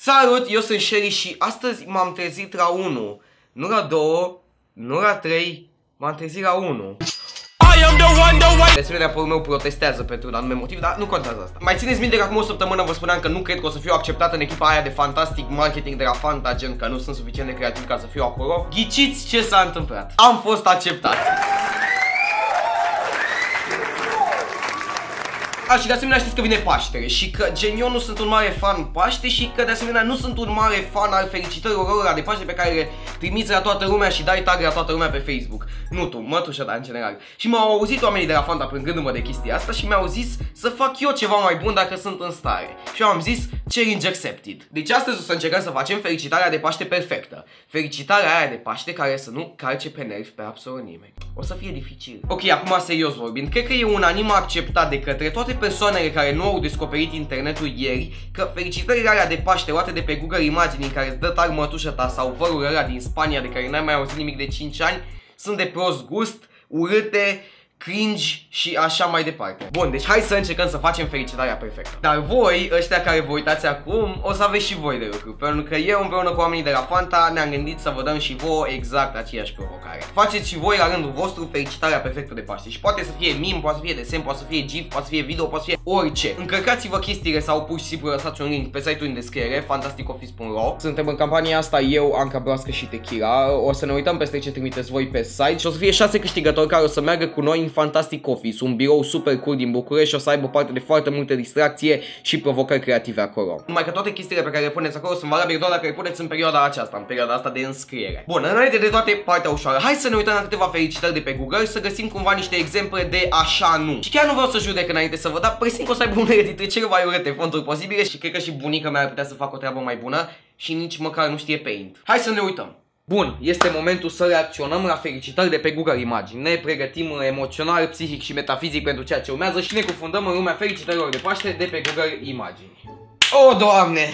Salut, eu sunt Sherry și astăzi m-am trezit la 1, nu la 2, nu la 3, m-am trezit la 1. Desfilarea părul meu protestează pentru un anume motiv, dar nu contează asta. Mai țineți minte că acum o săptămână vă spuneam că nu cred că o să fiu acceptat în echipa aia de fantastic marketing de la Fanta, gen că nu sunt suficient de creativ ca să fiu acolo. Ghiciți ce s-a întâmplat. Am fost acceptat. Și de asemenea știți că vine Paștele și că gen eu nu sunt un mare fan Paște și că de asemenea nu sunt un mare fan al felicitărilor ăla de Paște pe care le trimiți la toată lumea și dai tag la toată lumea pe Facebook. Nu tu, mătușă, dar în general. Și m-au auzit oamenii de la Fanta plângându-mă de chestia asta și mi-au zis să fac eu ceva mai bun dacă sunt în stare. Și eu am zis challenge accepted. Deci astăzi o să încercăm să facem felicitarea de Paște perfectă. Felicitarea aia de Paște care să nu calce pe nervi pe absolut nimeni. O să fie dificil. Ok, acum serios vorbind, cred că e unanim acceptat de către toate persoanele care nu au descoperit internetul ieri că felicitările alea de Paște luate de pe Google Imagini care îți dă tag mătușă ta sau vărul ăla din Spania de care n-ai mai auzit nimic de 5 ani sunt de prost gust, urâte, cringe și așa mai departe. Bun, deci hai să încercăm să facem felicitarea perfectă. Dar voi, ăștia care vă uitați acum, o să aveți și voi de lucru. Pentru că eu împreună cu oamenii de la Fanta ne-am gândit să vă dăm și vouă exact aceeași provocare. Faceți și voi la rândul vostru felicitarea perfectă de Paște. Și poate să fie meme, poate să fie desen, poate să fie gif, poate să fie video, poate să fie orice. Încărcați-vă chestiile sau pur și simplu lăsați un link pe site-ul în descriere, fantasticoffice.ro. Suntem în campania asta eu, Anca Broască și Tequila. O să ne uităm peste ce trimiteți voi pe site și o să fie 6 câștigători care o să meargă cu noi în Fantastic Office, un birou super cool din București și o să aibă parte de foarte multe distracție și provocări creative acolo. Numai că toate chestiile pe care le puneți acolo sunt valabile doar dacă le puneți în perioada aceasta, în perioada asta de înscriere. Bun, înainte de toate, partea ușoară. Hai să ne uităm la câteva felicitări de pe Google și să găsim cumva niște exemple de așa nu. Și chiar nu vreau să judec înainte să văd, dar presimt că o să aibă unele dintre cele mai urâte fonturi posibile și cred că și bunica mea ar putea să facă o treabă mai bună și nici măcar nu știe Paint. Hai să ne uităm. Bun, este momentul să reacționăm la felicitări de pe Google Imagini. Ne pregătim emoțional, psihic și metafizic pentru ceea ce urmează și ne cufundăm în lumea felicitărilor de Paște de pe Google Imagini. Oh, Doamne!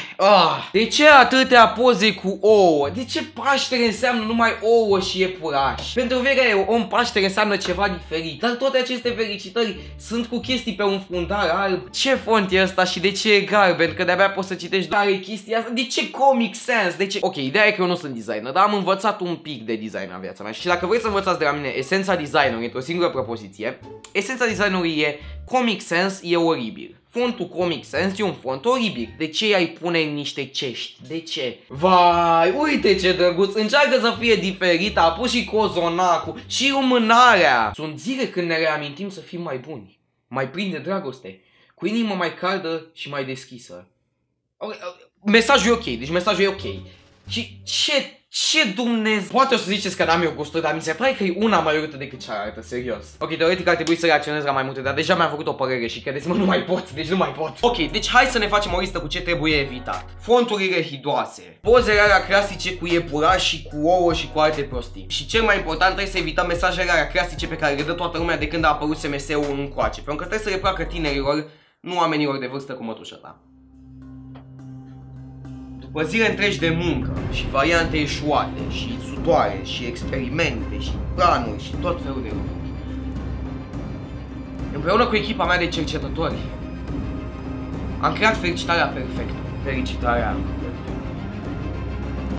De ce atâtea poze cu ouă? De ce Paștele înseamnă numai ouă și iepuraș? Pentru fiecare om Paștele înseamnă ceva diferit. Dar toate aceste felicitări sunt cu chestii pe un fundar alb. Ce font e ăsta și de ce e galben? Că de-abia poți să citești doar chestia asta. De ce Comic Sans? De ce? Ok, ideea e că eu nu sunt designer, dar am învățat un pic de design în viața mea. Și dacă vreți să învățați de la mine esența designului într-o singură propoziție, esența designului e Comic Sans e oribil. Fontul Comic Sans e un font oribil. De ce ai pune niște cești? De ce? Vai, uite ce drăguț. Încearcă să fie diferit. A pus și cozonacul și lumânarea. Sunt zile când ne reamintim să fim mai buni, mai plini de dragoste, cu inima mai caldă și mai deschisă. Mesajul e ok, deci mesajul e ok. Și ce Dumnezeu? Poate o să ziceți că n-am eu gusturi, dar mi se pare că e una mai urâtă decât cealaltă, serios. Ok, teoretic ar trebui să reacționez la mai multe, dar deja mi-am făcut o părere și credeți-mă, nu mai pot, deci nu mai pot. Ok, deci hai să ne facem o listă cu ce trebuie evitat. Fonturile hidoase, pozele alea clasice cu iepuraș și cu ouă și cu alte prostii. Și cel mai important, trebuie să evităm mesajele alea clasice pe care le dă toată lumea de când a apărut SMS-ul încoace, pentru că trebuie să le placă tinerilor, nu oamenilor de vârstă cu mătușa ta. După zile întregi de muncă și variante eșuate și sudoare și experimente și planuri și tot felul de lucruri, împreună cu echipa mea de cercetători am creat felicitarea perfectă. Felicitarea perfectă.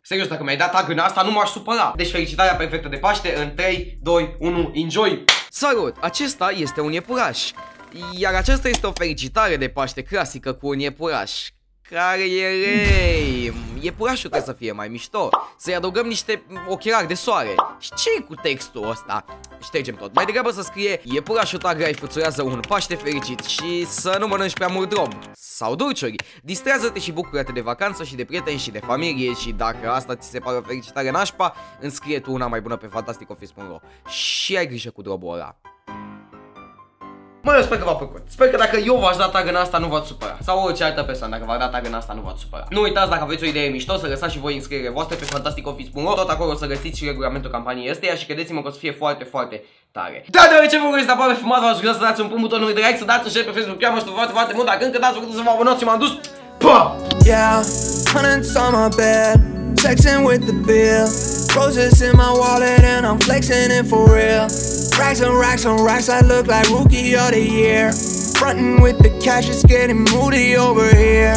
Serios, dacă mi-ai dat tag în asta, nu m-aș supăra. Deci felicitarea perfectă de Paște în 3, 2, 1, enjoy! Salut! Acesta este un iepuraș. Iar aceasta este o felicitare de Paște clasică cu un iepuraș care e lame. Iepurașul trebuie să fie mai mișto. Să-i adăugăm niște ochelari de soare. Și ce-i cu textul ăsta? Ștergem tot. Mai degrabă să scrie iepurașul ta grai fruțurează un Paște fericit și să nu mănânci prea mult drom. Sau dulciuri. Distrează-te și bucură-te de vacanță și de prieteni și de familie. Și dacă asta ți se pare o felicitare nașpa, înscrie tu una mai bună pe fantasticoffice.ro. Și ai grijă cu drobul ăla. Mă, eu sper că v-a plăcut. Sper că dacă eu v-aș da tag în asta, nu v-ați supăra. Sau orice altă persoană, dacă v-a dat tag în asta, nu v-ați supăra. Nu uitați, dacă aveți o idee mișto, să lăsați și voi înscrierile voastre pe fantasticoffice.ro. Tot acolo o să găsiți și regulamentul campaniei ăsteia și credeți-mă că o să fie foarte, foarte tare. Da, deoarece vă găsiți aproape fumat, v-aș ruga să dați un pun butonul de like, să dați un share pe Facebook, chiar mă știu foarte, foarte mult. Dacă încă n-ați făcut să vă abonați și m-am dus. Pa! Yeah, hundreds on my bed, flexing with the bill. Roses in my wallet and I'm flexing it for real. Racks and racks and racks, I look like rookie of the year. Frontin' with the cash, it's getting moody over here.